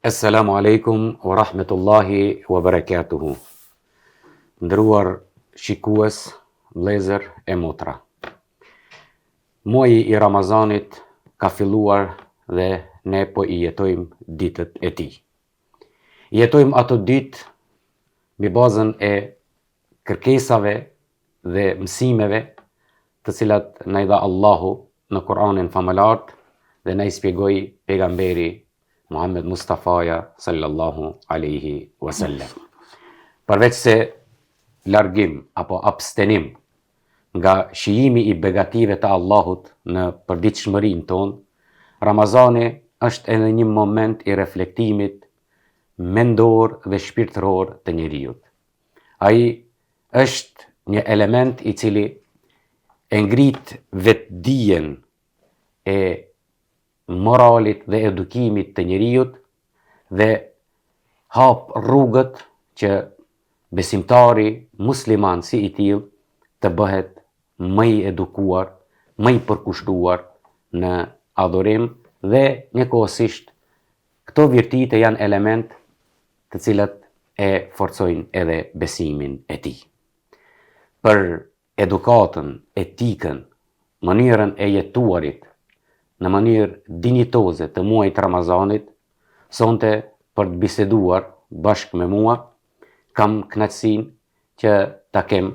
Assalamu alaikum wa rahmetullahi wa barakatuhu. Ndëruar shikues, vëllezër e motra. Muaji i Ramazanit ka filluar dhe ne po I jetojmë ditët e tij. Jetojmë ato ditë mbi bazën e kërkesave dhe mësimeve të cilat na I dha Allahu në Kur'anin famëlart dhe na I shpjegoi pejgamberi Muhammed Mustafaja sallallahu alaihi wasallam. Përveç se largim apo abstenim nga shijimi I begative të Allahut në përditshmërinë tonë, Ramazani është edhe një moment I reflektimit mendor dhe shpirtëror të njeriut. Ai është një element I cili e ngrit vetdijen e moralit dhe edukimit të njeriut dhe hap rrugët që besimtari musliman si I tillë të bëhet më I edukuar, më I përkushtuar në adhurim dhe njëkohësisht këto virtyte janë element të cilat e forcojnë edhe besimin e tij. Për edukatën, etikën, mënyrën e jetuarit në mënyrë dinjitoze të muajit Ramazanit, sonte për të biseduar bashkë me mua, kam kënaqësinë që ta kem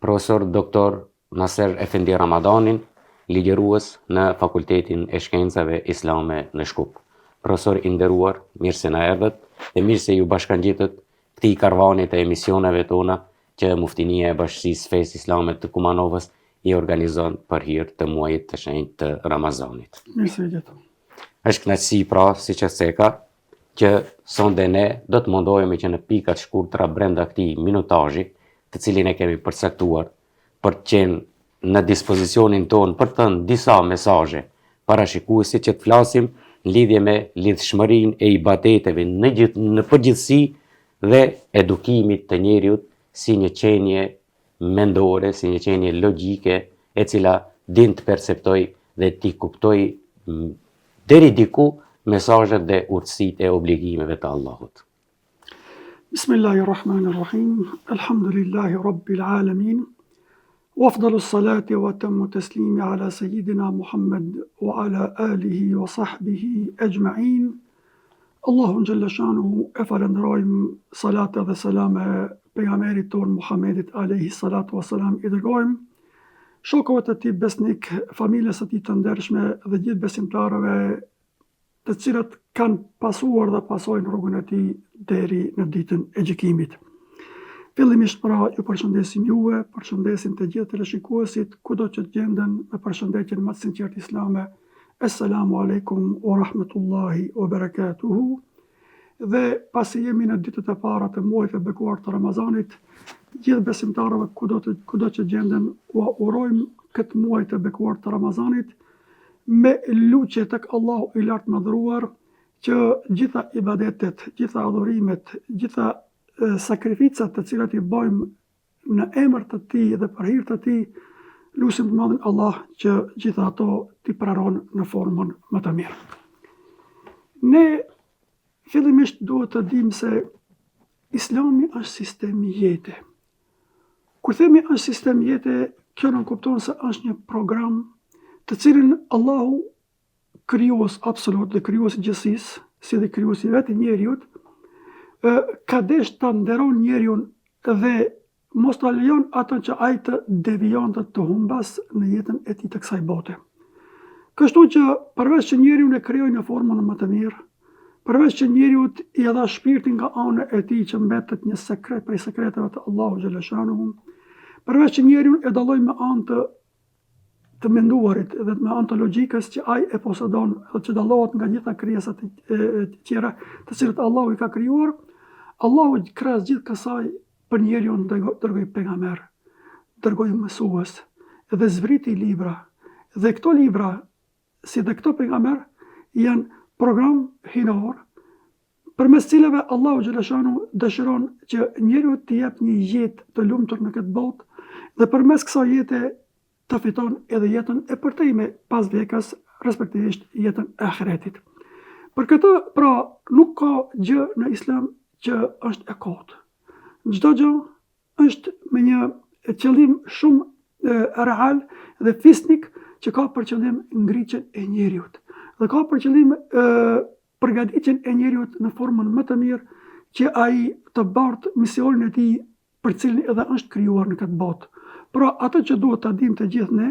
profesor doktor Naser Efendi Ramadanin, ligjërues në Fakultetin e Shkencave Islame në Shkup. Profesor I nderuar, mirë se na erdhët dhe mirë se ju bashkangjitët këtij karvani të emisioneve tona që Muftinia e Bashkisë Fesë Islame të Kumanovës I organizon për hir të muajit të shenjtë të Ramazanit. Mirë se vjetë. Është kënaqësi pra, siç e theka, që sonde ne do të mundohemi që në pikat shkurtra brenda këtij minutazhi, të cilin e kemi përcaktuar, për të qenë në dispozicionin tonë për të thënë disa mesazhe parashikuesit që të flasim në lidhje me lidhshmërinë e ibadeteve në përgjithësi dhe edukimit të njeriut si një qenie mendore, si një qenie logjike e cila din të perceptoj dhe t'i kuptoj deri diku mesazhet dhe urtësitë e obligimeve të Allahut. Bismillahirrahmanirrahim. Alhamdulillahi rabbil alamin. وأفضل الصلاة وأتم التسليم على سيدنا محمد وعلى آله وصحبه أجمعين. Allahun xhalla shanuhu e falenderojmë, salate dhe selame pejgamberit ton Muhammedit alayhi salatu wassalam I dërgojmë, shokëve të tij besnik, familjes së tij të ndershme dhe gjithë besimtarëve të cilët kanë pasuar dhe pasojnë rrugën e tij deri në ditën e gjykimit. Fillimisht pra ju përshëndesim juve, përshëndesim të gjithë teleshikuesit kudo që të gjenden me përshëndetjen më të sinqertë islame. Assalamu alaikum wa rahmetullahi wa barakatuhu. Dhe pasi jemi në ditët e para të muajit të bekuar të Ramazanit, gjithë besimtarëve kudo që gjenden u urojmë këtë muaj të bekuar të Ramazanit me lutje tek Allahu I lartë madhëruar që gjitha ibadetet, gjitha adhurimet, gjitha sakrificat të cilat I bëjmë në emër të tij dhe për hir të tij, lutim të madhin Allah që gjitha ato t'i pranon në formën më të mirë. Ne fillimisht duhet të dimë se Islami është sistem jete. Kur themi është sistem jete, kjo nuk kupton se është një program të cilin Allahu krijues absolut dhe krijues I gjithësisë, si dhe krijuesi I vetë njeriut, ka desh ta nderon njeriun dhe mos ta lejon atë që ai të devijon dhe të humbas në jetën e tij të kësaj bote. Kështu që përveç që njeriu e krijoi në formën më të mirë, përveç që njeriu I dha shpirtin nga ana e tij që mbetet një sekret prej sekreteve të Allahu xhalla shanuhu, përveç që njeriu e dalloi me anë të menduarit dhe me anë të logjikës që ai e posedon dhe që dallohet nga gjitha krijesat e tjera të cilët Allahu I ka krijuar, Allahu krahas gjithë kësaj për njeriu dërgoi pejgamber, dërgoi mësues dhe zbriti libra. Dhe këto libra, si dhe këto pejgamber, janë program hinor përmes cilave Allahu xhalla shanuhu dëshiron që njeriu të jep një jetë të lumtur në këtë botë dhe përmes kësaj jete të fiton edhe jetën e përtejme pas vdekjes, respektivisht jetën e ahiretit. Për këtë, pra, nuk ka gjë në islam që është e kotë. Çdo gjë është me një qëllim shumë real dhe fisnik që ka për qëllim ngritjen e njeriut. Dhe ka për qëllim përgatitjen e njeriut në formën më të mirë që ai të bartë misionin e tij për cilin edhe është krijuar në këtë botë. Pra, atë që duhet ta dimë të gjithë ne,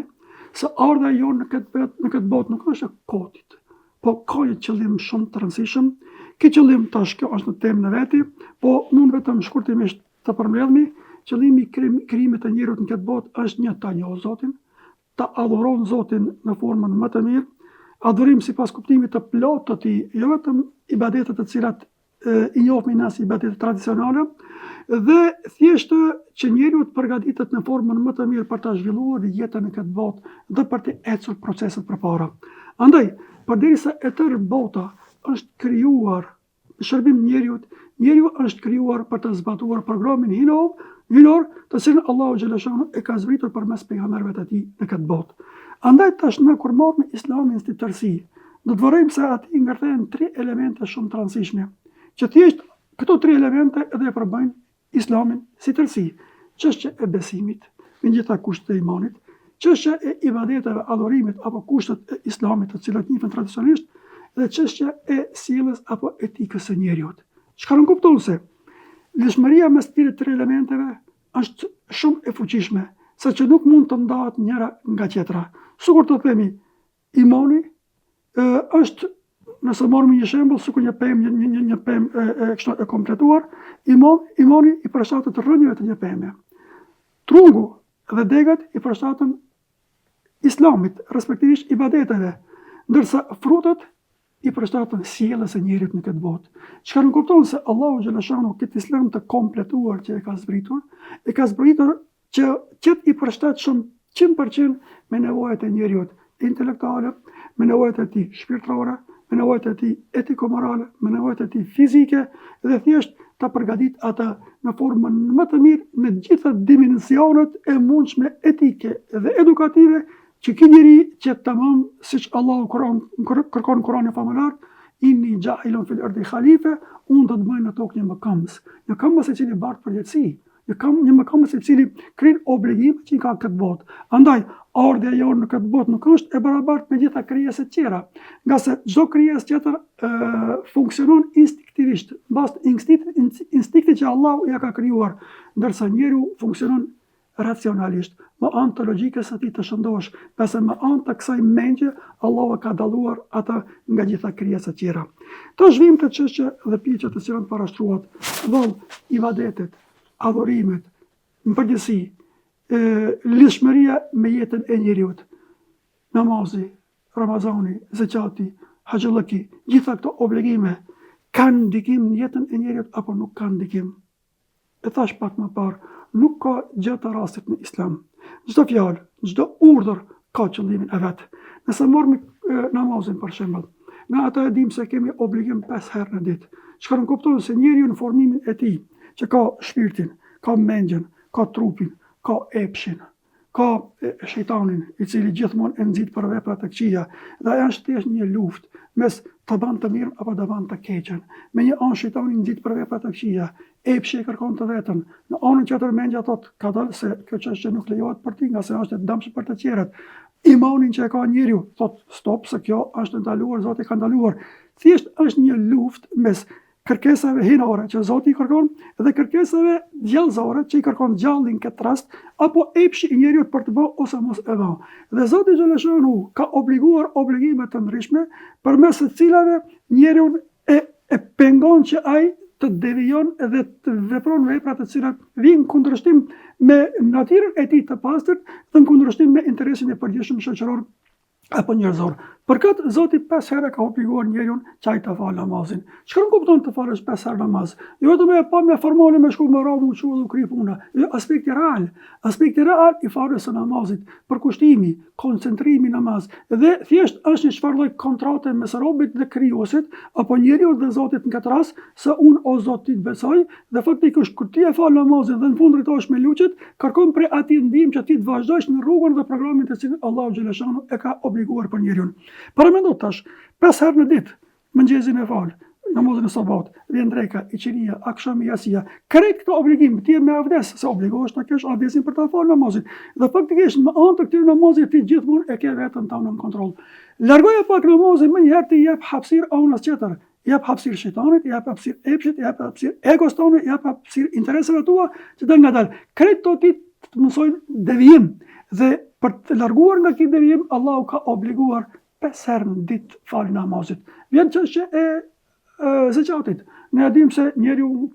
se ardha jonë në këtë botë nuk është e kotit, po ka një qëllim shumë të rëndësishëm. Ky qëllim tash kjo është në temë në veti, po mund vetëm shkurtimisht të përmbledhmi. Qëllimi i krijimit të njerëzit në këtë botë është një, ta njohë Zotin, ta adhuron Zotin në formën më të mirë, adhurim sipas kuptimit të plotë të tij, jo vetëm ibadetet të cilat i njohim ne si ibadetet tradicionale, dhe thjesht që njeriu të përgatitet në formën më të mirë për ta zhvilluar jetën në këtë botë dhe për të ecur proceset përpara. Andaj, përderisa e tërë bota është krijuar në shërbim njeriu është krijuar për të zbatuar programin hyjnor, të cilin Allahu xhaleshanu e ka zbritur përmes pejgamberëve të tij në këtë botë. Andaj tash ne kur marrim Islamin si tërësi, do të vërejmë se aty ngërthehen 3 elemente shumë të rëndësishme, që thjesht këto 3 elemente edhe e përbëjnë Islamin si tërësi. Çështja e besimit, me gjitha kushtet e imanit, çështja e ibadeteve, adhurimit apo kushtet e Islamit, të cilat njihen tradicionalisht, dhe çështja e sjelljes apo etikës së njeriut. Çka nuk kupton se lidhshmëria mes këtyre 3 elementeve është shumë e fuqishme, saqë nuk mund të ndahet njëra nga tjetra. Sikur të themi, imani është, nëse marrim një shembull, sikur një pemë kështu e kompletuar, imani i përshtatet rrënjave të një peme. Trungu dhe degat i përshtaten Islamit, respektivisht ibadeteve, ndërsa frutat i përshtaten sjelljes së njerit në këtë botë. Çka nuk kupton se Allahu xhaleshanu këtë Islam të kompletuar që e ka zbritur që i përshtat shumë 100% me nevojat e njeriut intelektuale, me nevojat e tij shpirtërore, me nevojat e tij etiko-morale, me nevojat e tij fizike, dhe thjesht ta përgatit atë në formën më të mirë në gjitha dimensionet e mundshme etike dhe edukative, që ky njeri që tamam siç Allahu kërkon në Kur'anin famullar, inni ja'ilun fil ardi khalife, unë do të bëj në tokë një mëkëmbës i cili bart përjetësi, një mëkëmbës i cili krijn obligime që i ka këtë botë. Andaj, ardha jonë në këtë botë nuk është e barabartë me gjitha krijeset tjera, nga se çdo krijesë tjetër funksionon instinktivisht, bazë instiktit që Allahu ja ka krijuar, ndërsa njeriu funksionon racionalisht, me anë të logjikës së tij të shëndosh, pse me anë të kësaj mendje Allahu ka dalluar atë nga gjitha krijesat tjera. Tash vim të çështje dhe pyetjet të cilat parashtruat, vallë ibadetet, adhurimet, në përgjithësi, lidhshmëria me jetën e njeriut, namazi, Ramazani, zakati, haxhillëki, gjitha këto obligime kanë ndikim në jetën e njeriut apo nuk kanë ndikim? E thash pak më parë, nuk ka gjë të rastit në Islam. Çdo fjalë, çdo urdhër ka qëllimin e vet. Nëse marrim namazin për shembull, ne ata e dim se kemi obligim 5 herë në ditë. Çka nuk kupton se njeriu në formimin e tij, që ka shpirtin, ka mendjen, ka trupin, ka epshin, ka shejtanin i cili gjithmonë e nxit për vepra të këqija, dhe ajo është thjesht një luftë mes të bën të mirën apo të bën të keqen. Me një anë shejtani nxit për vepra të këqija, epshi e kërkon të vetën. Në anën tjetër mendja thotë ka dalë se kjo çështje nuk lejohet për ti, nga se është e dëmshme për të tjerët. Imanin që e ka njeriu thotë stop, se kjo është ndaluar, Zoti ka ndaluar. Thjesht është një luftë mes kërkesave hyjnore që Zoti i kërkon dhe kërkesave gjallëzore që i kërkon gjallin këtë rast, apo epshi i njeriut për të bërë ose mos e bërë. Dhe Zoti xhaleshanu ka obliguar obligime të ndryshme përmes të cilave njeriu e pengon që ai të devijon dhe të vepron vepra të cilat vijnë kundërshtim me natyrën e tij të pastërt dhe në kundërshtim me interesin e përgjithshëm shoqëror apo njerëzor. Për këtë Zoti 5 herë ka obliguar njeriu që ai të falë namazin. Çka nuk kupton të falësh 5 herë namaz? Jo vetëm e pa me formale me shku me radhë u çu dhe kri puna. Jo, aspekti real i falës së namazit, përkushtimi, koncentrimi namaz, dhe thjesht është një çfarë lloj kontrate mes robit dhe krijuesit apo njeriu dhe Zotit në këtë rast, se unë o Zot ti të besoj, dhe faktikisht kur ti e fal namazin dhe në fund rritohesh me luçet, kërkon prej atij ndihmë që ti të vazhdosh në rrugën dhe programin të cilin Allahu xhaleshanu e ka obliguar për njeriu. Para mendo tash, 5 herë në ditë, mëngjezin e fal, namazin e sabat, vjen dreka, iqinia, akshami, jasia, krejt këto obligime, ti me avdes, se obligohesh ta kesh avdesin për ta falë namazin. Dhe faktikisht me anë të këtyre namazit ti gjithmonë e ke veten tënde në kontroll. Largoje pak namazin, më njëherë ti jep hapësirë anës tjetër. Jep hapësirë shejtanit, jep hapësirë epshit, jep hapësirë egos tonë, jep hapësirë interesave tua, që dal ngadalë. Krejt to ti të mësojnë devijim. Dhe për të larguar nga ky devijim, Allahu ka obliguar 5 herë në ditë falë namazit. Vjen çështja e zakatit. Ne dim se njeriu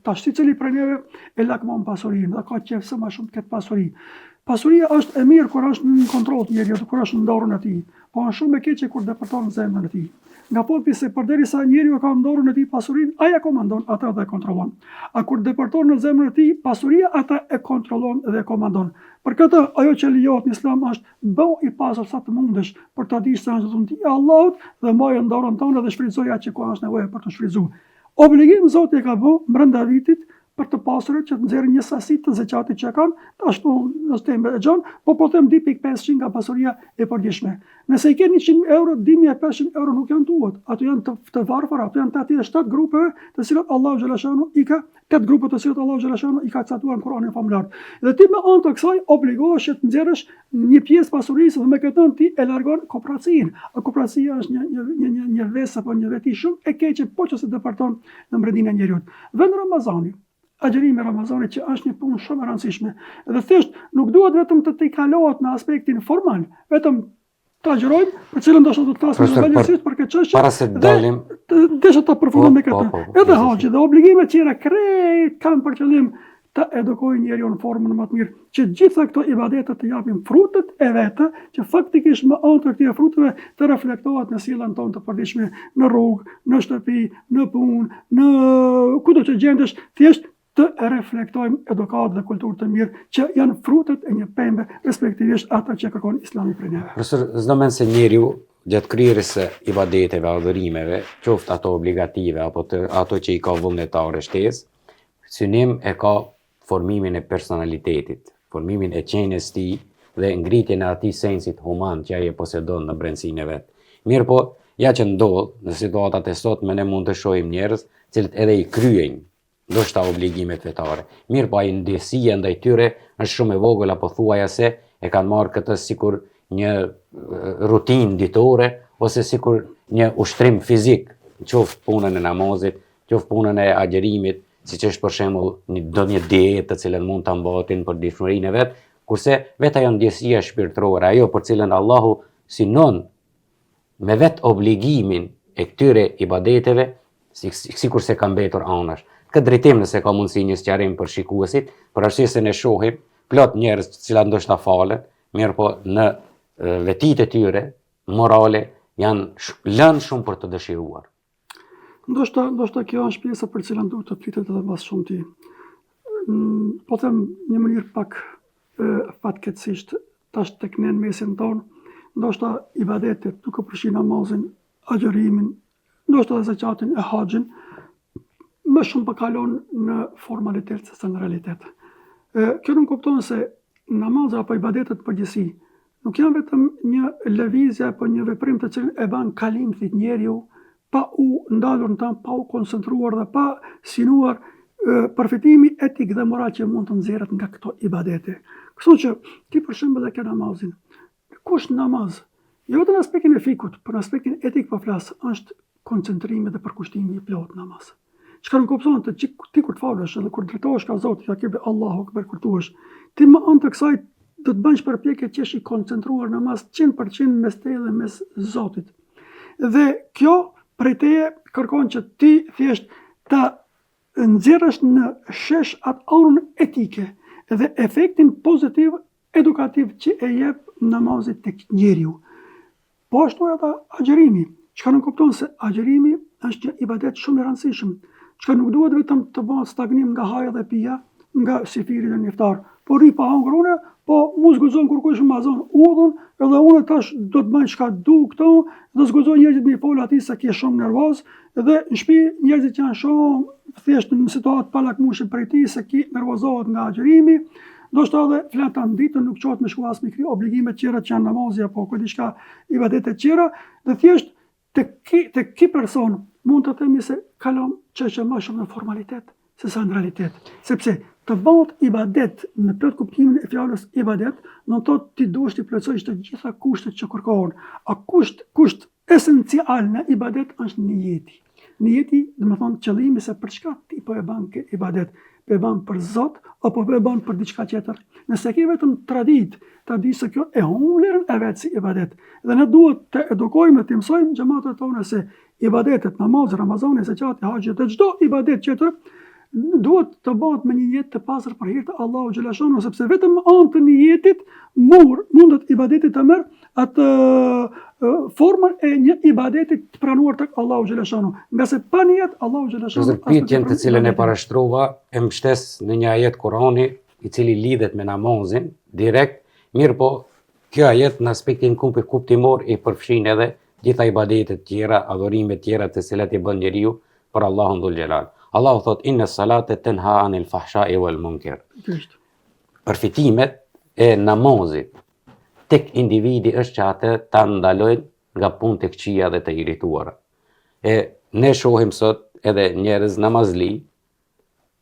tash cili prej neve e lakmon pasurinë, dhe ka qejf sa më shumë të ketë pasuri. Pasuria është e mirë kur është në kontroll të njeriu, kur është në dorën e tij, po është shumë e keqe kur depërton zemrën e tij. Nga fakti se përderisa njeriu ka në dorën e tij pasurinë, ai e komandon, ata dhe e kontrollon. A kur depërton në zemrën e tij pasuria, ata e kontrollon dhe e komandon. Për këtë, ajo që lejohet në Islam është bëu i pasur sa të mundesh për ta dish se është dhunti e Allahut dhe mbaje në dorën tënde dhe shfrytëzoja që ka është nevojë për të shfrytzuar. Obligim Zoti e ka bëu brenda vitit për të pasurit që të nxjerrin një sasi të zakatit që kanë, ashtu në tembe e gjon, po po them 2.500 nga pasuria e përditshme. Nëse i ke 100 euro, 2.500 euro nuk janë tuat, ato janë të varfëra, ato janë 87 grupeve të cilat Allahu xhaleshanu i ka 8 grupe të cilat Allahu xhaleshanu i ka caktuar në Kur'anin famullar. Dhe ti me anë të kësaj obligohesh të nxjerrësh një pjesë pasurisë dhe me këtë ti e largon kooperacinë. A kooperacia është një vesë apo një veti shumë e keqe po që se depërton në mbrëmjen e njeriu. Vend Ramazani, agjerimi i Ramazanit që është një punë shumë e rëndësishme. Dhe thjesht nuk duhet vetëm të të kalohet në aspektin formal, vetëm të agjerojmë, për cilën ndoshta do të flasim më vëllësisht për këtë çështje. Para se dalim, desha ta përfundoj me këtë. Edhe haxhi dhe obligimet tjera krejt kanë për qëllim të edukojnë njeriu në formën më të mirë, që gjitha këto ibadete të japin frutet e veta, që faktikisht me anë të këtyre fruteve të reflektohet në sjelljen tonë të përditshme, në rrugë, në shtëpi, në punë, në kudo që gjendesh, thjesht të reflektojmë edukat dhe kulturë të mirë që janë frutet e një pembe, respektivisht ata që kërkon Islami prej neve. Profesor, s'do men se njeriu gjatë kryerjes së ibadeteve, adhurimeve, qoftë ato obligative apo ato që i ka vullnetare shtesë, synim e ka formimin e personalitetit, formimin e qenies të tij dhe ngritjen e atij sensit human që ai e posedon në brendësinë e vet. Mirë po, ja që ndodh në situatat e sotme ne mund të shohim njerëz cilët edhe i kryejnë ndoshta obligimet vetare. Mirë po ai ndjesia ndaj tyre është shumë e vogël apo thuajase e kanë marrë këtë sikur një rutinë ditore ose sikur një ushtrim fizik, qoftë punën e namazit, qoftë punën e agjerimit, siç është për shembull një dietë të cilën mund ta mbatin për dishmërinë e vet, kurse vetë ajo ndjesia shpirtërore, ajo për cilën Allahu sinon me vet obligimin e këtyre ibadeteve, sikur se ka mbetur anash. Këtë drejtim nëse ka mundësi një sqarim për shikuesit, për arsye se ne shohim plot njerëz të cilat ndoshta falen, mirë po në vetitë e tyre morale janë lënë shumë për të dëshiruar. Ndoshta kjo është pjesa për cilën duhet të flitet edhe më shumë ti. Po them një mënyrë pak fatkeqësisht, tash tek ne në mesin tonë, ndoshta ibadetet, duke përfshirë namazin, agjerimin, ndoshta edhe zakatin e haxhin, më shumë përkalon në formalitet se në realitet. Kjo nuk kupton se namaza apo ibadetet përgjithësi nuk janë vetëm një lëvizje apo një veprim të cilën e bën kalim thit njeriu pa u ndalur në tam, pa u koncentruar dhe pa sinuar përfitimi etik dhe moral që mund të nxjerret nga këto ibadete. Kështu që ti për shembull e ke namazin. Kush namaz? Jo vetëm në aspektin e fikut, por në aspektin etik po flas, është koncentrimi dhe përkushtimi i plot namaz. Çka nuk kupton të ti kur të falësh edhe kur drejtohesh ka Zoti, ja kebe Allahu Akbar kur thuash, ti më anë të kësaj do të bësh përpjekje që jesh i koncentruar në namaz 100% mes teje dhe mes Zotit. Dhe kjo prej teje kërkon që ti thjesht ta nxjerrësh në shesh atë anën etike dhe efektin pozitiv edukativ që e jep namazit tek njeriu. Po ashtu edhe agjerimi. Çka nuk kupton se agjerimi është një ibadet shumë i rëndësishëm. Çka nuk duhet vetëm të bëhet stagnim nga haja dhe pija, nga sifiri dhe njeftar. Po ri pa hangrune, po mu zguxon kur kush më zon udhën, edhe unë tash do të bëj çka du këto, do zguxoj njerëzit me fol aty sa ke shumë nervoz, edhe në shtëpi njerëzit janë shumë thjesht në situatë pa lakmushë prej tij se ki nervozohet nga agjerimi. Ndoshta edhe flatan ditën nuk qohet me shku as me kry obligime të tjera që janë namazi apo diçka ibadete të tjera, dhe thjesht Tek ky person mund të themi se kalon çështje më shumë në formalitet se sa në realitet. Sepse të bëhet ibadet në plot kuptimin e fjalës ibadet, do të thotë ti duhesh të plotësojsh të gjitha kushtet që kërkohen. A kusht esencial në ibadet është niyeti. Niyeti, do të thonë qëllimi se për çka ti po e bën kë ibadet. Po e bën për Zot apo po e bën për diçka tjetër. Nëse ke vetëm tradit, ta di se kjo e humlerën e vetë si ibadet. Dhe ne duhet të edukojmë, të mësojmë xhamatet tona se ibadetet, namazi, Ramazani, zakati, haxhi dhe çdo ibadet tjetër duhet të bëhet me një jetë të pastër për hir të Allahu xhaleshanu, sepse vetëm anë të niyetit mundet ibadeti të merr atë formën e një ibadeti të pranuar tek Allahu xhaleshanu. Nga se pa niyet Allahu xhaleshanu. Pyetjen të cilën e parashtrova e mbështes në një ajet Kurani i cili lidhet me namazin direkt, mirë po kjo ajet në aspektin kuptimor i përfshin edhe gjitha ibadetet tjera, adhurimet tjera të cilat i bën njeriu për Allahun dhul xhelal. Allahu thot inna salate tenha anil fahsha'i wal munkar. Përfitimet e namazit tek individi është që atë ta ndalojnë nga punë të këqija dhe të irrituara. E ne shohim sot edhe njerëz namazli,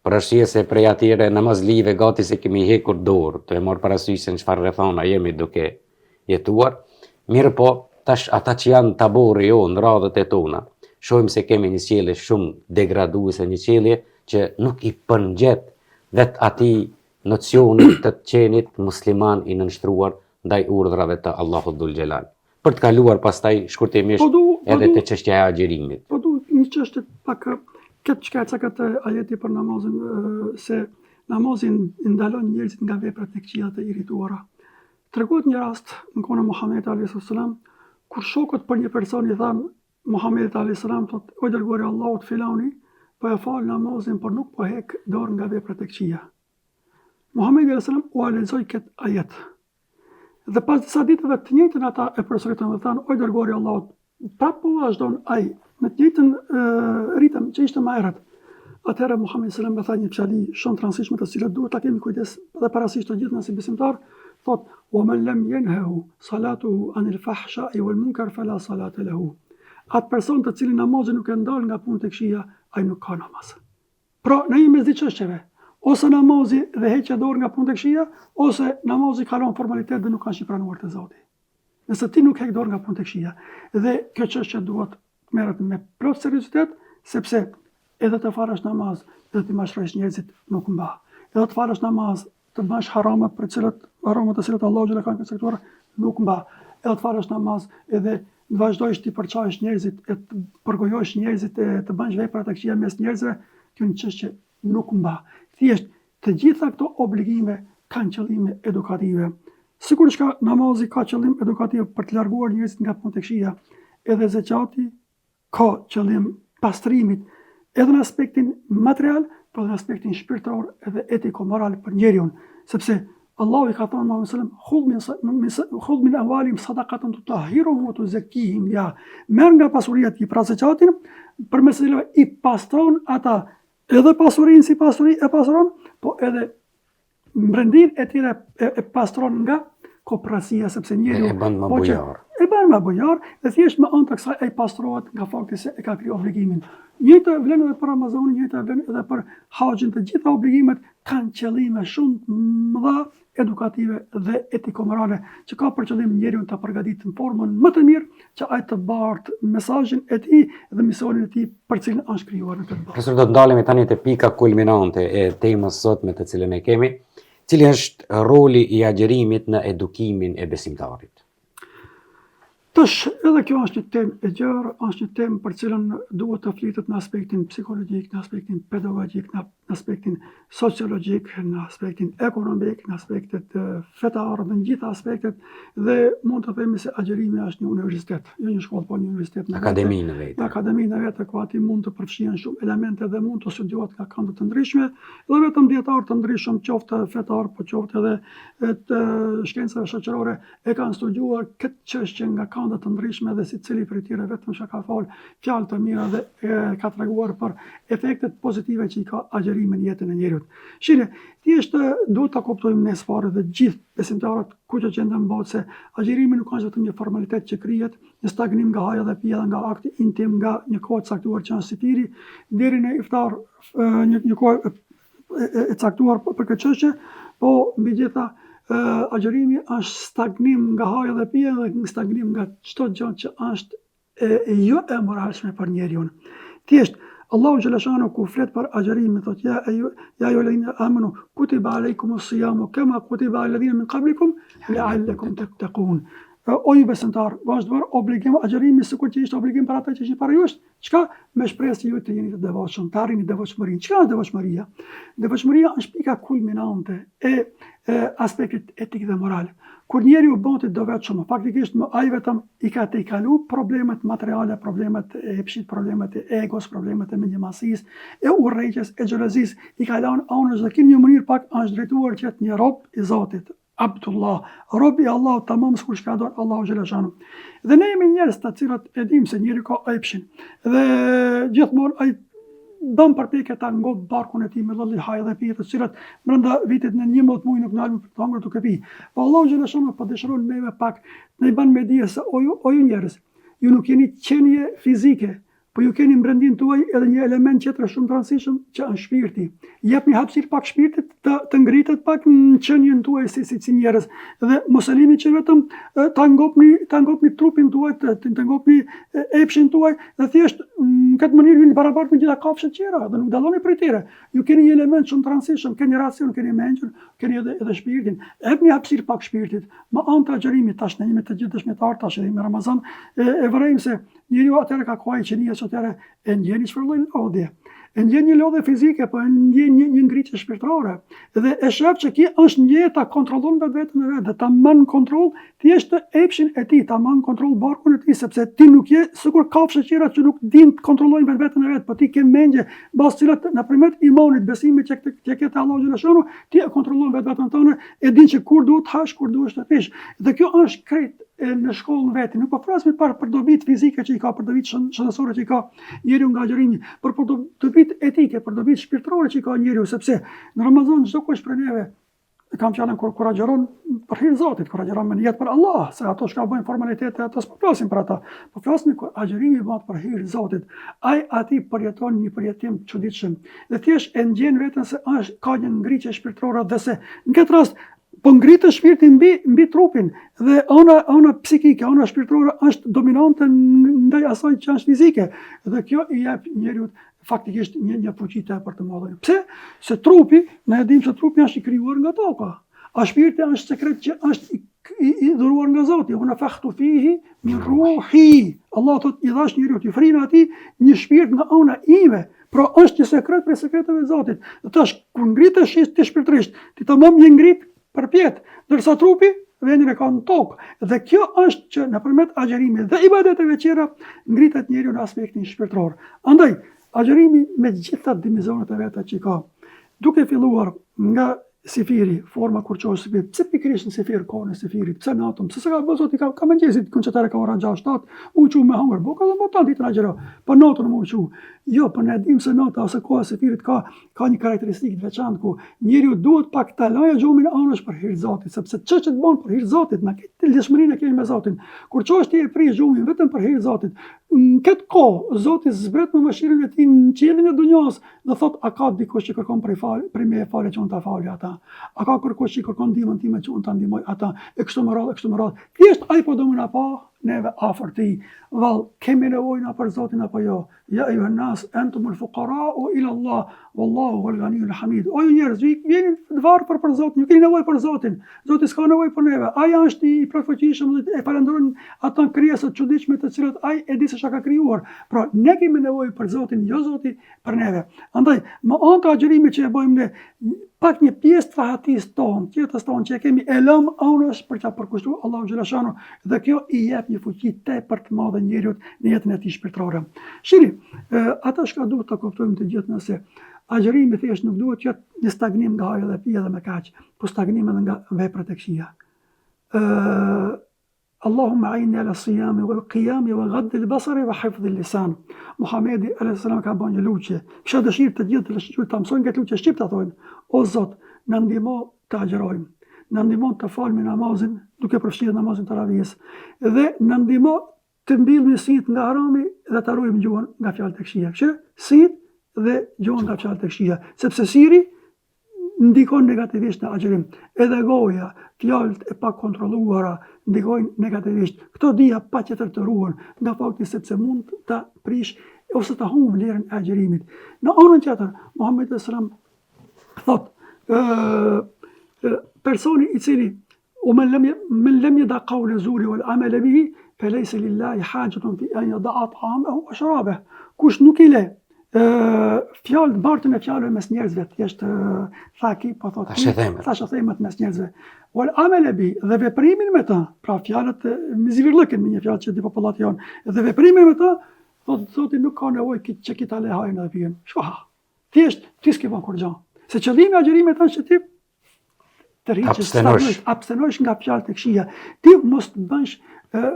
për arsye se prej atyre namazlive gati se kemi hekur dorë, të e marr parasysh se në çfarë rrethana jemi duke jetuar, mirë po tash ata që janë tabori jo në radhët e tona, shohim se kemi një sjellje shumë degraduese, një sjellje që nuk i përngjet vetë atij nocionit të qenit musliman i nënshtruar ndaj urdhrave të Allahut dhul xhelal. Për të kaluar pastaj shkurtimisht edhe te çështja e agjerimit. Po du një çështje pak këtë çka këtë ajeti për namazin, se namazin ndalon njerëzit nga veprat e këqija të irrituara. Tregohet një rast në kohën e Muhamedit alayhis salam, kur shokët për një person i thanë Muhamedit alayhis salam, thotë o dërguari i Allahut filani po e fal namazin por nuk po hek dorë nga veprat e këqija. Muhamedi alayhis salam u lexoi këtë ajet. Dhe pas disa ditëve të njëjtën ata e përsëritën dhe thanë o dërguari i Allahut, prapë po vazhdon ai në të njëjtën ritëm që ishte më herët. Atëherë Muhamedi sallallahu alaihi wasallam tha një fjali shumë të rëndësishme të cilët duhet ta kemi kujdes dhe parasysh të gjithë nëse besimtar, thotë wa man lam yanhahu salatuhu anil fahsha'i wal munkar fala salata lahu. Atë person të cilin namazi nuk e ndal nga punë të këqija, ai nuk ka namaz. Pra, ne jemi mes çështjeve. Ose namazi dhe heqja dorë nga punë të këqija, ose namazi kalon formalitet dhe nuk ka pranuar te Zoti. Nëse ti nuk hek dorë nga punë të këqija, dhe kjo çështje duhet merret me plot seriozitet, sepse edhe të falësh namaz dhe të mashtrosh njerëzit nuk mba. Edhe të falësh namaz, të bësh harama për haramat të cilat Allahu xhela ka caktuar nuk mba. Edhe të falësh namaz edhe të vazhdojsh të përçash njerëzit, e të përgojosh njerëzit, e të bësh vepra të këqija mes njerëzve, kjo një çështje nuk mba. Thjesht të gjitha këto obligime kanë qëllime edukative. Sigurisht ka namazi ka qëllim edukativ për të larguar njerëzit nga punë të këqija, edhe zakati ka qëllim pastrimit edhe në aspektin material, por në aspektin shpirtëror edhe etiko-moral për njeriu, sepse Allahu i ka thënë Muhamedit sallallahu alaihi wasallam khudh min amwalihim sadaqatan tutahhiruhum wa tuzakkihim biha. Merr nga pasuria e tij pra zakatin, përmes së cilave i pastron ata edhe pasurinë si pasuri e pastron, po edhe brendin e tyre e pastron nga koprasia, sepse njeriu e bën më bujar. E bën më bujar dhe thjesht me anë të kësaj ai pastrohet nga fakti se e ka kriju obligimin. Njëjtë vlen edhe për Ramazanin, njëjtë vlen edhe për haxhin, të gjitha obligimet kanë qëllime shumë të mëdha edukative dhe etiko-morale që ka për qëllim njeriu ta përgatitë në formën më të mirë që ai të bartë mesazhin e tij dhe misionin e tij për cilin është krijuar në këtë botë. Profesor, do të ndalemi tani te pika kulminante e temës sotme të cilën e kemi, cili është roli i agjerimit në edukimin e besimtarit. Tash, edhe kjo është një temë e gjerë, është një temë për cilën duhet të flitet në aspektin psikologjik, në aspektin pedagogjik, në aspektin sociologjik, në aspektin ekonomik, në aspektet fetare, në gjitha aspektet, dhe mund të themi se agjerimi është një universitet, jo një shkollë, po një universitet në Akademi në vetë. Në akademi në vetë, ku ati mund të përfshihen shumë elemente dhe mund të studiohet nga këndët të ndryshme, dhe vetëm dietarë të ndryshëm, qoftë fetar, po qoftë edhe të shkencave shoqërore, e kanë studiuar këtë çështje nga akande të ndryshme dhe secili prej tyre vetëm që ka folë fjalë të mira dhe ka treguar për efektet pozitive që i ka agjerimi në jetën e njerëzit. Shire, thjesht duhet ta kuptojmë ne sfarë dhe gjithë besimtarët ku që gjenden botë se agjerimi nuk është vetëm një formalitet që krijet, një stagnim nga haja dhe pija, nga akti intim, nga një kohë caktuar që është sifiri, deri në iftar, një kohë e caktuar për këtë çështje, po mbi gjitha agjerimi është stagnim nga haja dhe pija dhe stagnim nga çdo gjë që është jo e moralshme për njeriu. Thjesht Allahu xhaleshanu ku flet për agjerimin thotë ja ayyuhalladhina amanu kutiba alaykumus siyamu kama kutiba alladhina min qablikum la'allakum tattaqun. O ju besimtar, vazhdon obligim agjerimi sikur që ishte obligim për ata që ishin para jush. Çka? Me shpresë që ju të jeni të devotshëm, të arrini devotshmërinë. Çka është devotshmëria? Devotshmëria është pika kulminante e aspektit etik dhe moral. Kur njeriu bën të devotshëm, faktikisht ai vetëm i ka të kalu problemet materiale, problemet e epshit, problemet e egos, problemet e mendjemasisë, e urrëqes, e xhelozisë, i ka lënë anësh dhe në një mënyrë pak është drejtuar që të një rob i Zotit. Abdullah, robi Allah tamam sikur që ka dhënë Allahu xhaleshanu. Dhe ne jemi njerëz të cilët e dimë se njeriu ka epshin. Dhe gjithmonë ai bën përpjekje ta ngop barkun e tij me lloj haj dhe pije të cilat brenda vitit në 11 muaj nuk ndalën për të hëngur duke pi. Po Allahu xhaleshanu po dëshiron neve pak ne i bën me dije se o ju njerëz, ju nuk jeni qenie fizike, po ju keni brendin tuaj edhe një element tjetër shumë të rëndësishëm që është shpirti. Jepni hapësirë pak shpirtit të ngritet pak në qenien tuaj si njerëz dhe mos e lini që vetëm ta ngopni trupin tuaj, të ngopni epshin tuaj dhe thjesht në këtë mënyrë jeni barabartë me gjitha kafshët tjera dhe nuk dalloni prej tyre. Ju keni një element shumë të rëndësishëm, keni racion, keni mençur, keni edhe shpirtin. Jepni hapësirë pak shpirtit. Me anë të agjerimit tash ne jemi të gjithë dëshmitar tash edhe me Ramazan e vërejmë se njeriu atëherë ka kohë që njësë atëherë e ndjen çfarë lloj lodhje. E ndjen një lodhje fizike, po e ndjen një ngritje shpirtërore. Dhe e shef që ki është një ta kontrollon vetën e vet, dhe ta mban kontroll thjesht epshin e tij, ta mban kontroll barkun e tij, sepse ti nuk je sikur kafshë tjera që nuk din të kontrollojnë vetën e vet, po ti ke mendje mbas cilat nëpërmjet imanit, besimit që ke te Allahu xhaleshanu, ti e kontrollon vetën tënde, e din që kur duhet hash, kur duhet të pish. Dhe kjo është krejt në shkollën vetë, nuk po flasim për dobit fizike që i ka, për dobit shëndetësore që i ka njeriu nga agjerimi, për dobit etike, për dobit shpirtërore që i ka njeriu, sepse në Ramazan çdo kush prej neve kam fjalën kur agjeron për hir Zotit, kur agjeron me niyet për Allah, se ato që bëjnë formalitete, ato s'po flasim për ata, po flasim kur agjerimi bëhet për hir Zotit. Ai aty përjeton një përjetim të çuditshëm. Dhe thjesht e ndjen veten se ka një ngritje shpirtërore dhe se në këtë rast po ngritë shpirtin mbi trupin dhe ana psikike, ana shpirtërore është dominante ndaj asaj që është fizike dhe kjo i jep njeriu faktikisht një fuqi tepër të madhe. Pse? Se trupi, ne e dimë se trupi është i krijuar nga toka. A shpirti është sekret që është i dhuruar nga Zoti. Unë fakhtu fihi min ruhi. Allah thot i dhash njeriu të frinë atij një shpirt nga ana ime. Pra është një sekret prej sekreteve të Zotit. Dhe tash kur ngritesh ti shpirtërisht, ti tamam je ngrit përpjet, ndërsa trupi vendin e ka në tokë. Dhe kjo është që nëpërmjet agjerimit dhe ibadeteve tjera ngritet njeriu në aspektin shpirtëror. Andaj, agjerimi me gjitha dimensionet e veta që ka, duke filluar nga sifiri, forma kur qohë sifir, pse pikërisht në sifir, kohën e sifirit, pse natën, pse se ka bëzot, ka mëngjesit, kënqetare ka ora 6-7, u qu me hangër, bo ka dhe më tanë ditë në agjera, për natën më u qu. Jo, për ne dim se nata ose koha e sifirit ka një karakteristikë të veçantë ku njeriu duhet pak ta lajë gjumin anësh për hir Zotit, sepse ç'është të bën për hir Zotit, na këtë lëshmërinë kemi me Zotin. Kur çosh ti e prish gjumin vetëm për hir Zotit, në këtë kohë Zoti zbret me mëshirën e tij në qiellin e dunjos dhe thot a ka dikush që kërkon për me falë që unë ta falë ata. A ka kërkush që kërkon ndihmën time që unë ta ndihmoj ata e kështu me radhë. Thjesht ai po do më na pa neve afër ti. Vall, kemi nevojë na për Zotin apo jo? Ja ayuhan nas antumul fuqara'u ila Allah wallahu huwal ghaniyyul hamid. O ju njerëz, jeni të varfër për Zotin, ju keni nevojë për Zotin. Zoti s'ka nevojë për neve. Ai është i plotfuqishëm dhe e falenderojnë ata krijesat çuditshme të cilat ai e di se çka ka krijuar. Pra ne kemi nevojë për Zotin, jo Zoti për neve. Andaj, me anë të agjerimit që e bëjmë ne, pak një pjesë të fahatis tonë, tjetës tonë që e kemi e lëm anësh për që përkushtu Allahu xhaleshanu dhe kjo i jep një fuqi tepër të madhe njeriut në jetën e tij shpirtërore. Shiri, ata shka duhet të kuptojmë të gjithë nëse agjerimi thjesht nuk duhet që jetë një stagnim nga haja dhe pija dhe me kaq, po stagnim edhe nga veprat e këqija. Allahumma a'inni ala siyami wal qiyami wa ghaddi al-basari wa hifdhi al-lisan. Muhamedi alayhis salam ka bën një lutje. Kisha dëshirë të gjithë të lëshojnë ta mësojnë këtë lutje shqip ta thonë. O Zot, na ndihmo të agjërojmë. Na ndihmo të falim namazin duke përfshirë namazin taravihës dhe na ndihmo të mbillemi sit nga harami dhe të ruajmë gjuhën nga fjalët e këqija. Kështu, sit dhe gjuhën nga fjalët e këqija, sepse siri ndikon negativisht në agjërim. Edhe goja, fjalët e pakontrolluara ndikojnë negativisht. Këto dija patjetër të ruhen, nga fakti sepse mund ta prish ose ta humb vlerën e agjërimit. Në anën tjetër, Muhamedi sallallahu alaihi wasallam thot, personi i cili men lem yada qawla zuri wal amala bihi falaysa lillahi hajatun fi an yada'a ta'amahu wa sharabahu. Kush nuk i le fjalë bartën e fjalëve mes njerëzve, thjesht thaki, po thotë, thashë themat mes njerëzve. Wal amala bi, dhe veprimin me ta, pra fjalët me zhvirllëken me një fjalë që di popullat janë, dhe veprimin me ta, thotë Zoti nuk ka nevojë që kita le hajnë dhe pijen. Shoha. Thjesht ti s'ke bën kur gjë. Se qëllimi i agjërimit është që ti të rrihesh, abstenosh nga fjalët e këqija. Ti mos bësh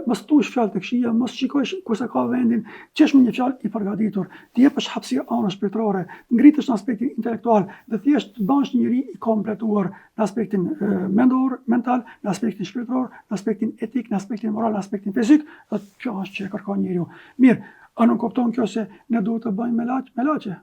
mos thuash fjalë të këqija, mos shikosh kurse ka vendin, qesh me një fjalë i përgatitur, të jepësh hapësirë anës shpirtërore, ngritesh në aspektin intelektual dhe thjesht të bësh njëri i kompletuar në aspektin mendor, mental, në aspektin shpirtëror, në aspektin etik, në aspektin moral, në aspektin fizik, dhe kjo është që kërkon njeriu. Mirë, a nuk kupton kjo se ne duhet të bëjmë me laçe?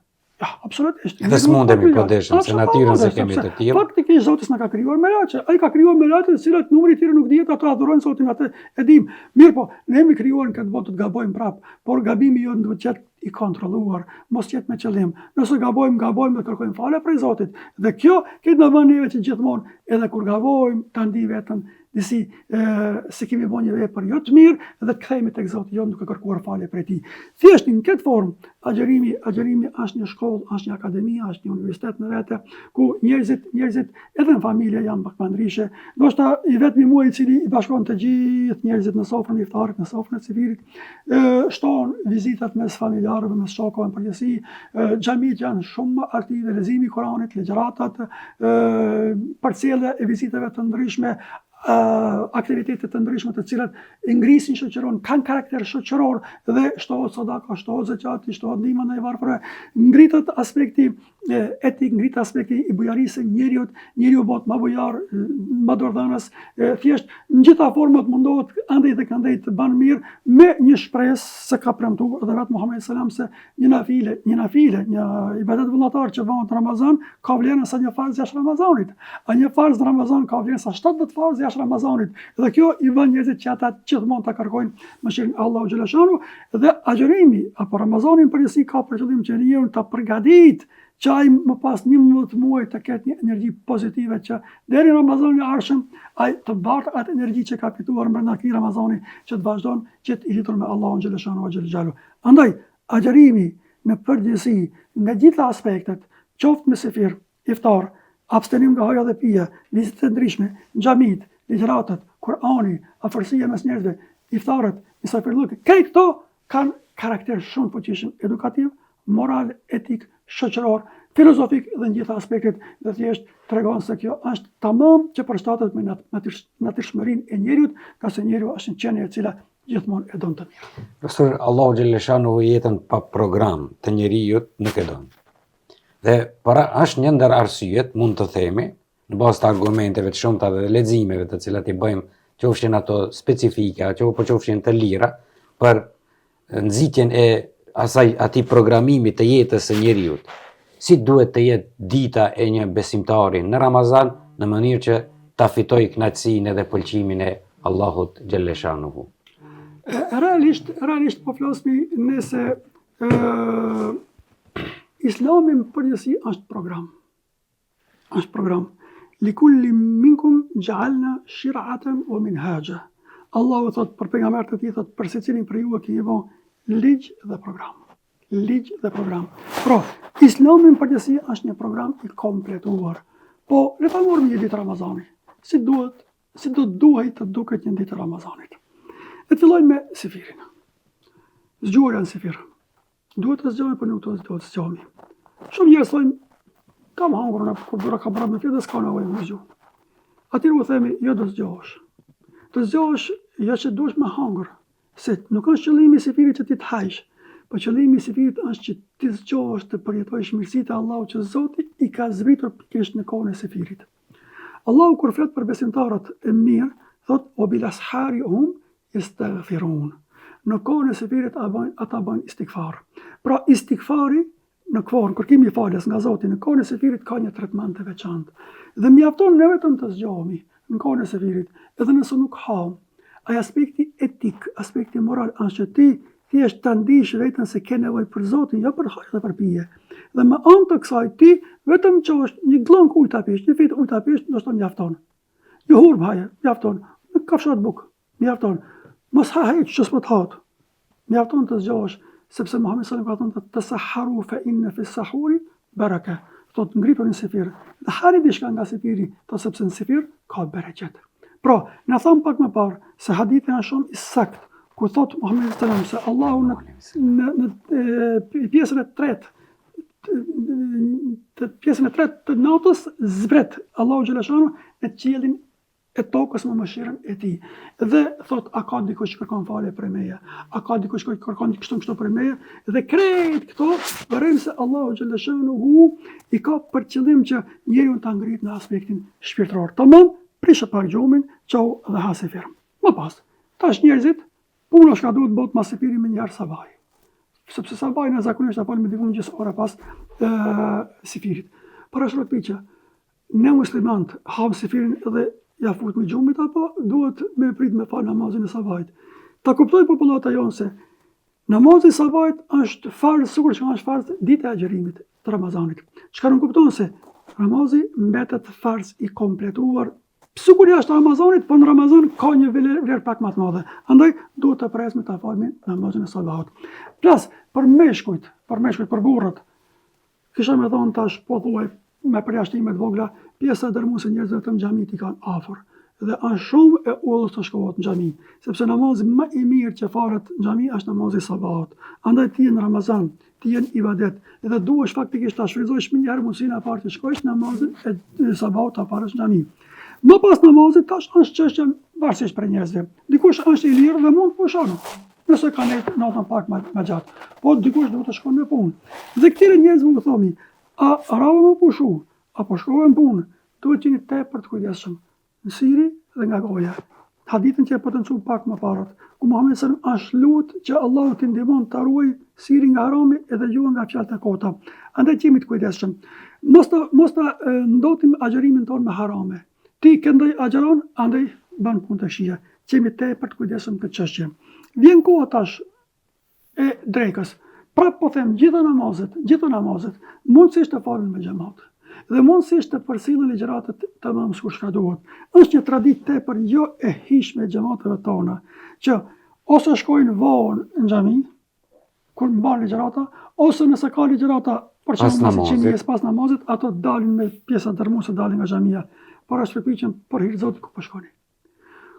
Ja, absolutisht. Dhe s'mundemi përdeshëm, se natyrën se kemi të tillë. Faktikisht Zoti s'na ka krijuar me laçe. Ai ka krijuar me laçe, të cilat numri i tyre nuk dihet, ato adhurojnë Zotin, atë e dim. Mirë po, ne jemi krijuar në këtë botë të gabojmë prap, por gabimi jonë duhet të jetë i kontrolluar, mos jetë me qëllim. Nëse gabojmë dhe kërkojmë falje prej Zotit. Dhe kjo na bën neve që gjithmonë edhe kur gabojmë ta ndi vetëm disi se kemi bën një vepër jo të mirë dhe të kthehemi tek Zoti jon duke kërkuar falje prej tij. Thjesht në këtë formë agjërimi është një shkollë, është një akademi, është një universitet në vete ku njerëzit edhe në familje janë bakmandrishe. Ndoshta i vetmi muaj i cili i bashkon të gjithë njerëzit në sofrën e iftarit, në sofrën e civilit, shton vizitat mes familjarëve, mes shokëve në përgjithësi, xhamit janë shumë aktive, leximi i Kuranit, legjeratat, parcele e vizitave të ndryshme, aktivitetet të ndryshme të cilat ngrisin shoqëron, kanë karakter shoqëror dhe shtohet sadaka, shtohet zakati, shtohet ndihma ndaj varfërve, ngritet aspekti etik, ngritet aspekti i bujarisë së njeriu bëhet më bujar, më dordhanës, thjesht në gjitha format mundohet andej dhe këndej të banë mirë me një shpresë se ka premtuar edhe vetë Muhamedi sallallahu alaihi wasallam se një nafile, një ibadet vullnetar që bëhet në Ramazan ka vlerën sa një farz jashtë Ramazanit. A një farz në Ramazan ka vlerën sa 70 farz jashtë Ramazanit. Dhe kjo i bën njerëzit që ata gjithmonë ta kërkojnë mëshirën e Allahu xhaleshanu dhe agjërimi apo Ramazani përgjithësi ka për qëllim që njeriu ta përgatit që ai më pas 11 muaj të ketë një energji pozitive që deri në Ramazanin e ardhshëm ai të bartë atë energji që ka fituar brenda këtij Ramazani që të vazhdon që të i lidhur me Allahun xhaleshanu xhelalu. Andaj agjërimi në përgjithësi nga gjitha aspektet, qoftë me sefir, iftar, abstenim nga haja dhe pija, vizitet të ndryshme, xhamit, ligjëratat, Kurani, afërsia mes njerëzve, iftarët, mysafirllëk, këto kanë karakter shumë fuqishëm edukativ, moral, etik, shoqëror, filozofik dhe në gjitha aspektet dhe thjesht tregon se kjo është tamam që përshtatet me natyrshmërinë e njeriut, ka se njeriu është një qenie e cila gjithmonë e don të mirë. Profesor, Allahu xhaleshanu jetën pa program të njeriut nuk e don. Dhe është një ndër arsyet, mund të themi, në bazë të argumenteve të shumta dhe leximeve të cilat i bëjmë, qofshin ato specifike, apo qofshin të lira, për nxitjen e atij programimit të jetës së njeriut. Si duhet të jetë dita e një besimtari në Ramazan në mënyrë që ta fitojë kënaqësinë dhe pëlqimin e Allahut xhaleshanuhu. Realisht po flasmi nëse Islami në përgjithësi është program. Është program. Likulli minkum ja'alna shir'atan wa minhaja. Allahu thot për pejgamberët e tij, thot për secilin prej juve kemi vënë ligj dhe program. Ligj dhe program. Pra, Islami në përgjithësi është një program i kompletuar. Po, le ta marrim një ditë Ramazani. Si do duhet të duket një ditë Ramazanit. E fillojmë me sefirin. Zgjuarja në sefir. Duhet të zgjohemi, por nuk duhet të zgjohemi. Shumë njerëz thonë, kam hangur në kur dura ka bërë me fjetë dhe s'ka nevojë me zgjuar. Atëherë u themi, jo do zgjohesh. Të zgjohesh jo që duhesh me hangër, se nuk është qëllimi i sefirit që ti të hajsh, po qëllimi i sefirit është që ti zgjohesh të përjetojsh mirësitë e Allahut që Zoti i ka zbritur pikërisht në kohën e sefirit. Allahu kur flet për besimtarët e mirë, thot o bil ashari hum yastaghfirun. Në kohën e sefirit ata bëjnë istighfar. Pra istighfari në kohën kur kemi falës nga Zoti në kohën e sefirit ka një tretman të veçantë. Dhe mjafton ne vetëm të zgjohemi në kohën e sefirit, edhe nëse nuk ham. Ai aspekti etik, aspekti moral është që ti thjesht ta ndish veten se ke nevojë për Zotin, jo për hajër dhe për pije. Dhe me anë të kësaj ti vetëm çosh një glonk ujë ta pish, një fitë ujë ta pish, ndoshta mjafton. Jo hurm haje, mjafton. Në kafshat buk, mjafton. Mos ha hiç që s'po të hat. Mjafton të zgjohesh, sepse Muhamedi sallallahu alaihi wasallam ka thënë tasaharu fa inna fi sahuri baraka. Thot ngripuni në sefir. Dhe hani diçka nga sefiri, sepse në sefir ka bereqet. Pra, na thon pak më parë se hadithi është shumë i saktë, ku thot Muhamedi sallallahu alaihi wasallam se Allahu në pjesën e tretë të natës zbret Allahu xhaleshanu në qiellin e tokës me mëshirën e tij. Dhe thot a ka dikush që kërkon falje për meje? A ka dikush që kërkon kështu për meje? Dhe krejt këto vërejnë se Allahu xhaleshanu i ka për qëllim që njeriu ta ngrit në aspektin shpirtëror. Tamam, prishë pak gjumin, çau dhe ha sefir. Më pas, tash njerëzit puna shka duhet bëhet mas sefiri me njëherë sabaj. Sepse sabaj në zakonisht apo me dikun gjysmë ore pas sefirit. Para shkak piqë, ne muslimanët ham sefirin dhe ja fut me gjumit apo duhet me prit me fal namazin e sabajit. Ta kuptoj popullata jonë se namazi i sabajit është farz, sikur që është farz dita e agjërimit të Ramazanit. Çka nuk kupton se namazi mbetet farz i kompletuar. Sikur jashtë Ramazanit, po në Ramazan ka një vlerë pak më të madhe. Andaj duhet të presim ta falmi namazin e sabahut. Plas për meshkujt, për burrat. Kisha me thonë tash po thuaj me përjashtime të vogla, pjesa e dërmuese njerëzve të xhamit i kanë afër. Dhe është shumë e udhës të shkohet në xhami, sepse namazi më i mirë që falet në xhami është namazi i sabahut. Andaj ti në Ramazan, ti në ibadet, dhe duhesh faktikisht ta shfrytëzosh më njëherë mundësinë e parë të shkosh namazin e sabahut ta parësh në xhami. Më pas namazit tash është çështje varësisht për njerëzve. Dikush është i lirë dhe mund të pushon. Nëse ka natën pak më gjatë, po dikush duhet të shkon në punë. Dhe këtyre njerëzve u thomi, a ravo më pushu, apo shkojnë në punë, duhet qeni tepër të kujdesshëm në siri dhe nga goja. Hadithin që e potencu pak më parët, ku Muhamedi sallallahu alaihi wasallam është lut që Allahu t'i ndihmon ta ruaj siri nga harami edhe gjuhën nga fjalët e kota. Andaj jemi të kujdesshëm. Mos ta ndotim agjërimin tonë me harame. Ti këndaj agjeron, andaj ban punë të këqija. Jemi tepër të kujdesshëm këtë çështje. Vjen koha tash e drekës. Prap po them, gjitha namazet, mundësisht të falen me xhamat. Dhe mundësisht të përcillen ligjëratat të mësuar shka duhet. Është një traditë tepër jo e hishme e xhamateve tona, që ose shkojnë vonë në xhami, kur mban ligjërata, ose nëse ka ligjërata për shembull pas namazit, ato dalin me pjesa dërmuese, dalin nga xhamia. Para shpërpiqen për hir Zotit ku po shkoni.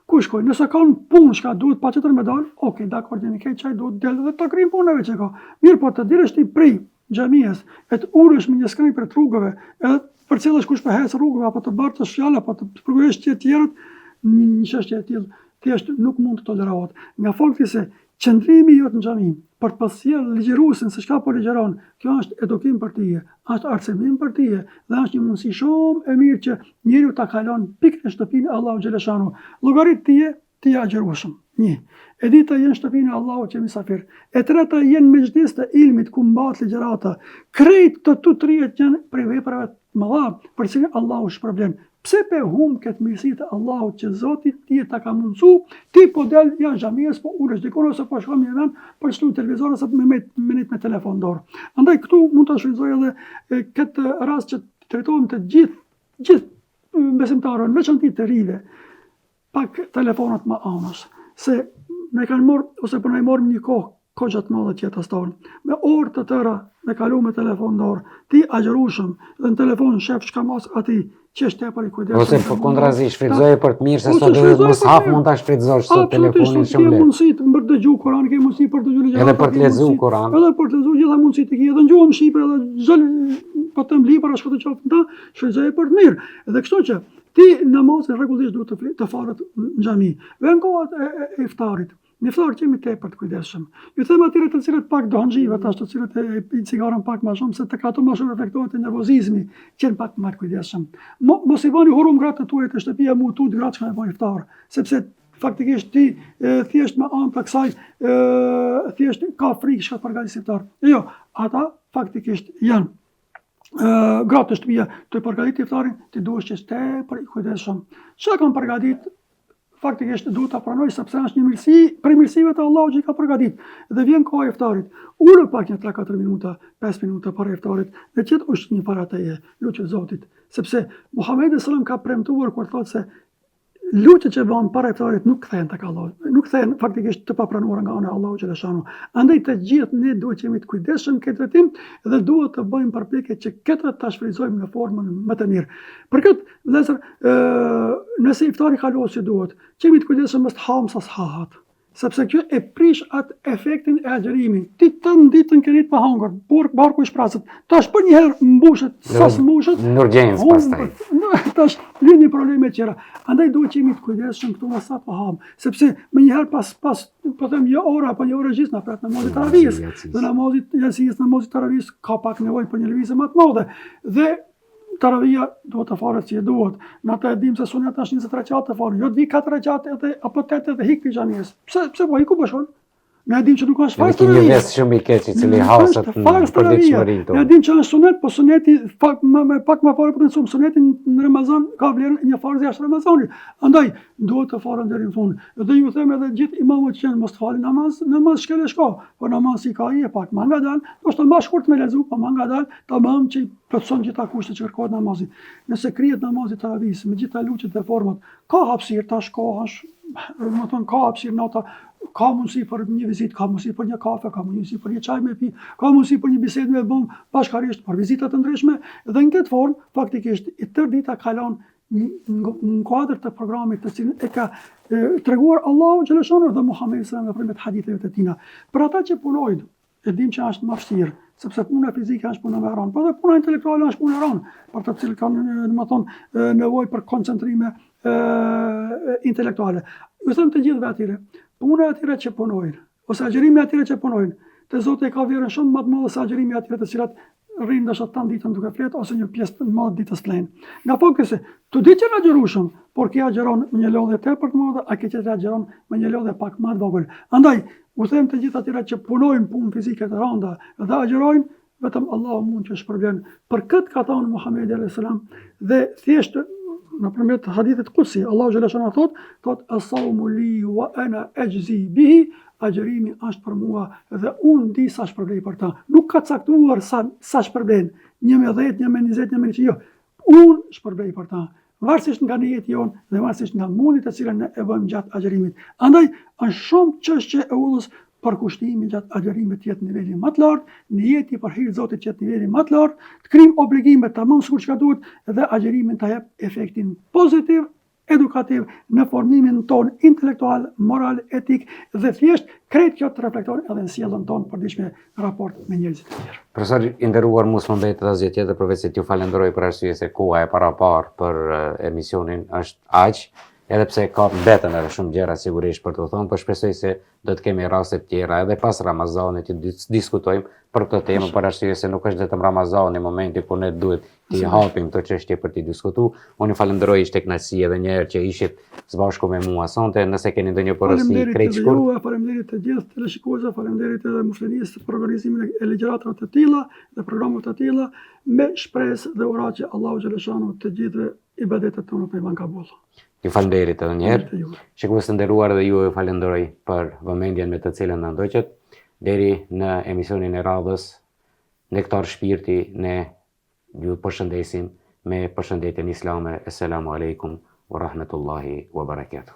Ku shkojnë? Nëse kanë punë shka duhet patjetër me dal, okay, dakor, jemi ke çaj duhet del dhe ta krijmë punëve që ka. Mirë, po të diresh ti prej xhamias, e të uresh me një skënjë për rrugëve, edhe përcjellesh kush po hes rrugëve apo të bartësh fjalë apo të përgojesh të tjerët, një çështje e tillë thjesht nuk mund të tolerohet. Nga fakti se qëndrimi jot në xhami për të pasjell ligjëruesin se çka po ligjeron, kjo është edukim për ty, është arsimim për ty dhe është një mundësi shumë e mirë që njeriu ta kalon pikë në shtëpinë e Allahu xhaleshanu. Llogarit ti agjërueshëm. 1. E dita jenë shtëpinë e Allahut që misafir. E treta jenë mezhdis të ilmit ku mbahet ligjërata. Krejt të tutrijet janë prej veprave të mëdha për cilën Allahu shpërblen. Pse pe hum këtë mirësitë e Allahut që Zoti ti ta ka mundsu, ti po del jashtë xhamisë, po ulesh dikon ose po shkon në vend për shtu televizor ose me telefon dorë. Andaj këtu mund ta shfrytëzoj edhe këtë rast që trajtojmë të gjithë besimtarët, veçanti të rive, pak telefonat më anës, se ne kanë marrë ose po na marrim një kohë gjatë madhe të jetës tonë. Me orë të tëra me kalu me telefon dorë, ti agjërueshëm dhe në telefon shef çka mos aty që është tepër i kujdesshëm. Ose po kundrazi shfrytëzoje për të mirë se sot duhet mos hap mund ta shfrytëzosh sot telefonin shumë lehtë. Mundësi për të dëgjuar Kur'an, ke mundësi për të dëgjuar ligjëra. Edhe për të lexuar Kur'an. Edhe për të lexuar gjitha mundësitë të kia, edhe ngjuhëm shqipe, edhe zël po të libra shkoj të qoftë ta, shfrytëzoje për të mirë. Edhe kështu që Ti namazin rregullisht duhet të falet në xhami. Dhe në kohët e iftarit, në iftar jemi tepër të kujdesshëm. Ju them atyre të cilët pak do hanxhive, ata të cilët e pinë cigarën pak më shumë, se tek ato më shumë reflektohet nervozizmi, qenë pak më të kujdesshëm. Mos i bëni hurum gratë tuaja të shtëpia mu tut gratë që kanë bën iftar, sepse faktikisht ti thjesht me anë të kësaj thjesht ka frikë që të përgatis iftar. Jo, ata faktikisht janë gratë të shtëpia të përgatit iftarin, ti duhesh që tepër i kujdesshëm. Çka kanë përgatit faktikisht duhet ta pranoj sepse është një mirësi prej mirësive të Allahut që i ka përgatit. Dhe vjen koha e iftarit. Ulë pak një 3-4 minuta, 5 minuta para iftarit, dhe qet ushqim para teje, lutë Zotit, sepse Muhamedi sallallahu alaihi wasallam ka premtuar kur thotë se lutjet që bën para iftarit nuk kthehen tek Allahu, nuk kthehen faktikisht të papranuara nga ana e Allahut xhaleshanu. Andaj të gjithë ne duhet që jemi të kujdesshëm këtë drejtim dhe duhet të bëjmë përpjekje që këtë ta shfrytëzojmë në formën më të mirë. Për këtë, vëllezër, nëse iftari kalohet si duhet, që jemi të kujdesshëm mos të ham sa s'hahat. Sepse kjo e prish atë efektin e agjërimit. Ti të ditën keni pa hangur, barku i shprasët. Tash për një herë mbushet, sa s'mbushet. Në urgjencë pastaj. Tash vjen një probleme të tjera. Andaj duhet që jemi të kujdesshëm këtu sa të ham, sepse më një herë pas po them një orë apo një orë gjys na prat namazit taravis. Dhe namazit yasis, namazit taravis ka pak nevojë për një lëvizje më të madhe. Dhe taravia duhet të faret si e duhet. Na ta e dim se sunet është 20 rekat të faret. Jo të vi 4 rekat apo 8 edhe hik pijamies. Pse po hiku po shon? Ne e dim që nuk është farz taravia. Një vest shumë i keq i cili hasat në përditshmërinë tonë. Ne e dim që është sunet, po suneti pak më parë potencum suneti në Ramazan ka vlerën një farz jashtë Ramazanit. Andaj duhet të falen deri në fund. Dhe ju them edhe gjithë imamët që mos të falin namaz shkele shko, po namaz i ka i e pak më ngadal, është më shkurt me lezu, po më ngadal, tamam që plotson gjitha kushtet që kërkohet namazit. Nëse krijet namazi taravis me gjitha lutjet dhe format, ka hapësirë tash kohash, do të thonë ka hapësirë nota, ka mundësi për një vizitë, ka mundësi për një kafe, ka mundësi për një çaj me pi, ka mundësi për një bisedë me bëm bashkërisht për vizita të ndryshme, dhe në këtë formë faktikisht i tërë dita kalon në kuadër të programit të cilin e ka treguar Allahu xhaleshanu dhe Muhamedi sallallahu alaihi wasallam në haditheve të tina. Për ata që punojnë, e dim që është më vështirë, sepse puna fizike është puna më e rëndë, por edhe puna intelektuale është puna e rëndë, për të cilët kanë nevojë për koncentrime intelektuale. Ju them të gjithëve atyre, puna e atyre që punojnë, ose agjërimi e atyre që punojnë, te Zoti e ka vlerën shumë më të madhe se agjërimi e atyre të cilat rrinë ndoshta tan ditën duke fletë ose një pjesë të madhe ditës flenë. Nga fokusi, tu di që na agjerushëm, por ki agjeron me një lodhje tepër të madhe, a ki që agjeron me një lodhje pak më të vogël. Andaj, u them të gjithë atyre që punojnë punë fizike të rënda dhe agjerojnë, vetëm Allahu mund që shpërblen. Për këtë ka thënë Muhamedi alayhis salam dhe thjesht nëpërmjet hadithit qudsi, Allahu xhaleshana thot as-sawmu li wa ana ajzi bihi, agjërimi është për mua dhe unë di sa shpërblej për ta. Nuk ka caktuar sa shpërblen, 11, 20, 21, jo. Unë shpërblej për ta, varësisht nga niyeti jonë dhe varësisht nga mundit të cilën ne e bëjmë gjatë agjërimit. Andaj është shumë çështje e udhës për kushtimin gjatë agjërimit të jetë niveli më të lartë, niyeti për hir Zotit të jetë niveli më të lartë, të krijmë obligime tamam sikur çka duhet dhe agjërimin ta jap efektin pozitiv edukativ në formimin ton intelektual, moral, etik dhe thjesht krejt kjo të reflekton edhe në sjelljen tonë përditshme raport me njerëzit e tjerë. Profesor i nderuar, mos më mbetet asgjë tjetër përveç se t'ju falenderoj për arsye se koha e paraparë për emisionin është aq, edhe pse ka mbetën edhe shumë gjëra sigurisht për të thonë, por shpresoj se do të kemi raste të tjera edhe pas Ramazanit të diskutojmë për këtë temë, për arsye se nuk është vetëm Ramazani momenti kur ne duhet t'i hapim këto çështje për t'i diskutuar. Unë ju falenderoj, ishte kënaqësi edhe një herë që ishit së bashku me mua sonte. Nëse keni ndonjë porosi krejt shkurt. Faleminderit të gjithë teleshikuesve, faleminderit edhe muslimanisë për organizimin e ligjëratave të tilla dhe programeve të tilla, me shpresë dhe ura që Allahu xhaleshanu të gjithë ibadetet tona të bëjë kabul. Ju falenderit edhe një herë. Shikues të nderuar, dhe ju falenderoj për vëmendjen me të cilën na ndoqët. Deri në emisionin e radhës, Nektar Shpirti, ne ju përshëndesim me përshëndetjen islame. Assalamu alaikum wa rahmatullahi wa barakatuh.